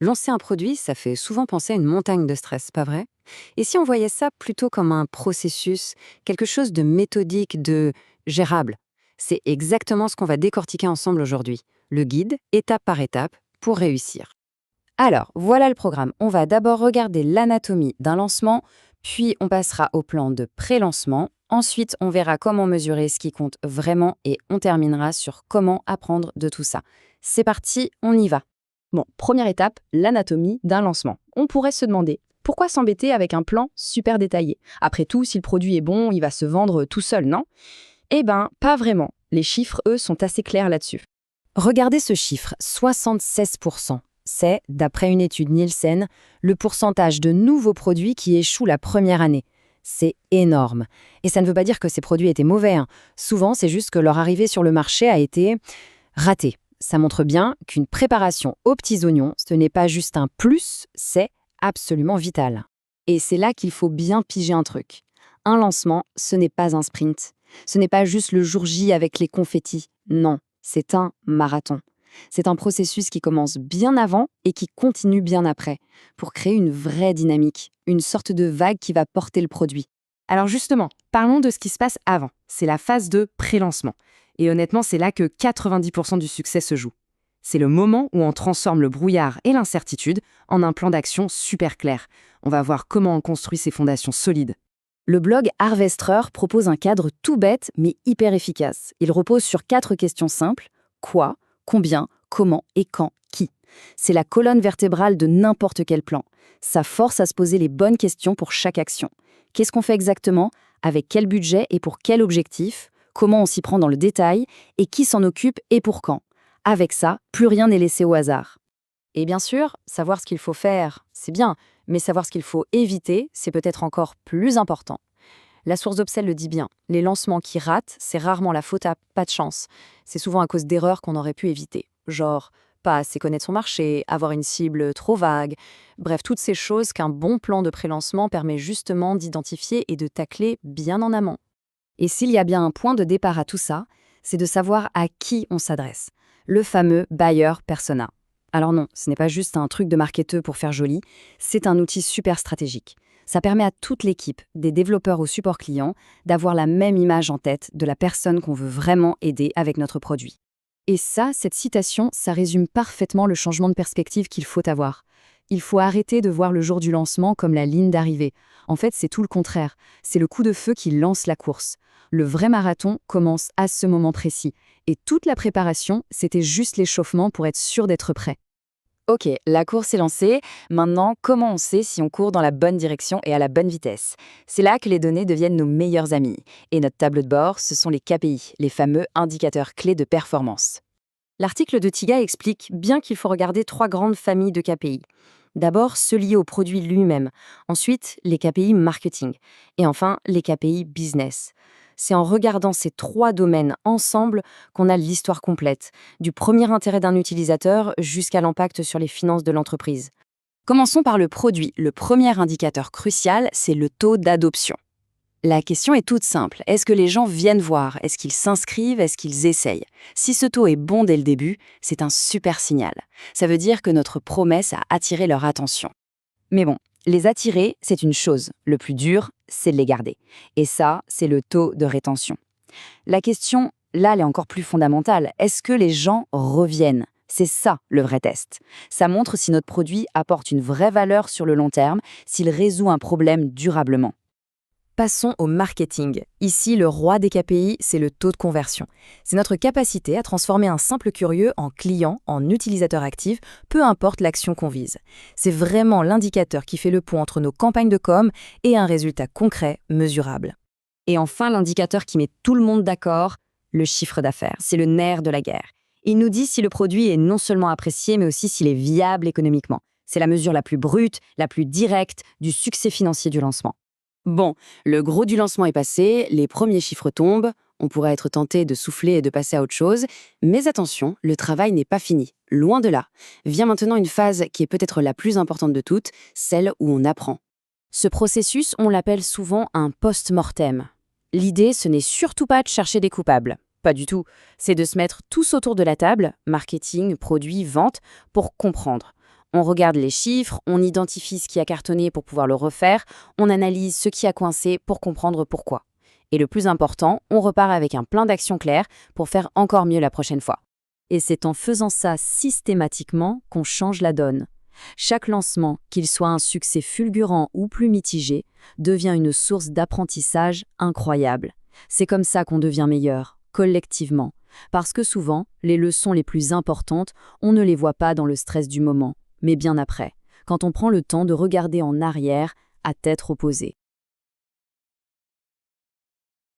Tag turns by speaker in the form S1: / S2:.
S1: Lancer un produit, ça fait souvent penser à une montagne de stress, pas vrai? Et si on voyait ça plutôt comme un processus, quelque chose de méthodique, de gérable? C'est exactement ce qu'on va décortiquer ensemble aujourd'hui. Le guide, étape par étape, pour réussir. Alors, voilà le programme. On va d'abord regarder l'anatomie d'un lancement, puis on passera au plan de pré-lancement. Ensuite, on verra comment mesurer ce qui compte vraiment et on terminera sur comment apprendre de tout ça. C'est parti, on y va.
S2: Bon, première étape, l'anatomie d'un lancement. On pourrait se demander, pourquoi s'embêter avec un plan super détaillé? Après tout, si le produit est bon, il va se vendre tout seul, non? Eh ben, pas vraiment. Les chiffres, eux, sont assez clairs là-dessus.
S1: Regardez ce chiffre, 76%. C'est, d'après une étude Nielsen, le pourcentage de nouveaux produits qui échouent la première année. C'est énorme. Et ça ne veut pas dire que ces produits étaient mauvais, hein. Souvent, c'est juste que leur arrivée sur le marché a été ratée. Ça montre bien qu'une préparation aux petits oignons, ce n'est pas juste un plus, c'est absolument vital. Et c'est là qu'il faut bien piger un truc. Un lancement, ce n'est pas un sprint. Ce n'est pas juste le jour J avec les confettis. Non, c'est un marathon. C'est un processus qui commence bien avant et qui continue bien après, pour créer une vraie dynamique, une sorte de vague qui va porter le produit.
S2: Alors justement, parlons de ce qui se passe avant. C'est la phase de pré-lancement. Et honnêtement, c'est là que 90% du succès se joue. C'est le moment où on transforme le brouillard et l'incertitude en un plan d'action super clair. On va voir comment on construit ces fondations solides.
S1: Le blog Harvester propose un cadre tout bête mais hyper efficace. Il repose sur 4 questions simples. Quoi, combien, comment et quand, qui. C'est la colonne vertébrale de n'importe quel plan. Ça force à se poser les bonnes questions pour chaque action. Qu'est-ce qu'on fait exactement? Avec quel budget et pour quel objectif? Comment on s'y prend dans le détail? Et qui s'en occupe et pour quand? Avec ça, plus rien n'est laissé au hasard. Et bien sûr, savoir ce qu'il faut faire, c'est bien, mais savoir ce qu'il faut éviter, c'est peut-être encore plus important. La source d'Obsel le dit bien, les lancements qui ratent, c'est rarement la faute à pas de chance. C'est souvent à cause d'erreurs qu'on aurait pu éviter. Genre, pas assez connaître son marché, avoir une cible trop vague. Bref, toutes ces choses qu'un bon plan de pré-lancement permet justement d'identifier et de tacler bien en amont. Et s'il y a bien un point de départ à tout ça, c'est de savoir à qui on s'adresse. Le fameux buyer persona. Alors non, ce n'est pas juste un truc de marketeur pour faire joli, c'est un outil super stratégique. Ça permet à toute l'équipe, des développeurs au support client, d'avoir la même image en tête de la personne qu'on veut vraiment aider avec notre produit. Et ça, cette citation, ça résume parfaitement le changement de perspective qu'il faut avoir. Il faut arrêter de voir le jour du lancement comme la ligne d'arrivée. En fait, c'est tout le contraire. C'est le coup de feu qui lance la course. Le vrai marathon commence à ce moment précis. Et toute la préparation, c'était juste l'échauffement pour être sûr d'être prêt. Ok, la course est lancée. Maintenant, comment on sait si on court dans la bonne direction et à la bonne vitesse? C'est là que les données deviennent nos meilleurs amis. Et notre tableau de bord, ce sont les KPI, les fameux indicateurs clés de performance. L'article de Tiga explique bien qu'il faut regarder 3 grandes familles de KPI. D'abord, ceux liés au produit lui-même. Ensuite, les KPI marketing. Et enfin, les KPI business. C'est en regardant ces 3 domaines ensemble qu'on a l'histoire complète, du premier intérêt d'un utilisateur jusqu'à l'impact sur les finances de l'entreprise. Commençons par le produit. Le premier indicateur crucial, c'est le taux d'adoption. La question est toute simple. Est-ce que les gens viennent voir? Est-ce qu'ils s'inscrivent? Est-ce qu'ils essayent? Si ce taux est bon dès le début, c'est un super signal. Ça veut dire que notre promesse a attiré leur attention. Mais bon, les attirer, c'est une chose. Le plus dur, c'est de les garder. Et ça, c'est le taux de rétention. La question, là, elle est encore plus fondamentale. Est-ce que les gens reviennent? C'est ça, le vrai test. Ça montre si notre produit apporte une vraie valeur sur le long terme, s'il résout un problème durablement. Passons au marketing. Ici, le roi des KPI, c'est le taux de conversion. C'est notre capacité à transformer un simple curieux en client, en utilisateur actif, peu importe l'action qu'on vise. C'est vraiment l'indicateur qui fait le pont entre nos campagnes de com et un résultat concret, mesurable. Et enfin, l'indicateur qui met tout le monde d'accord, le chiffre d'affaires. C'est le nerf de la guerre. Il nous dit si le produit est non seulement apprécié, mais aussi s'il est viable économiquement. C'est la mesure la plus brute, la plus directe du succès financier du lancement. Bon, le gros du lancement est passé, les premiers chiffres tombent, on pourrait être tenté de souffler et de passer à autre chose, mais attention, le travail n'est pas fini, loin de là. Vient maintenant une phase qui est peut-être la plus importante de toutes, celle où on apprend. Ce processus, on l'appelle souvent un post-mortem. L'idée, ce n'est surtout pas de chercher des coupables. Pas du tout. C'est de se mettre tous autour de la table, marketing, produits, vente, pour comprendre. On regarde les chiffres, on identifie ce qui a cartonné pour pouvoir le refaire, on analyse ce qui a coincé pour comprendre pourquoi. Et le plus important, on repart avec un plan d'action clair pour faire encore mieux la prochaine fois. Et c'est en faisant ça systématiquement qu'on change la donne. Chaque lancement, qu'il soit un succès fulgurant ou plus mitigé, devient une source d'apprentissage incroyable. C'est comme ça qu'on devient meilleur, collectivement. Parce que souvent, les leçons les plus importantes, on ne les voit pas dans le stress du moment, mais bien après, quand on prend le temps de regarder en arrière à tête reposée.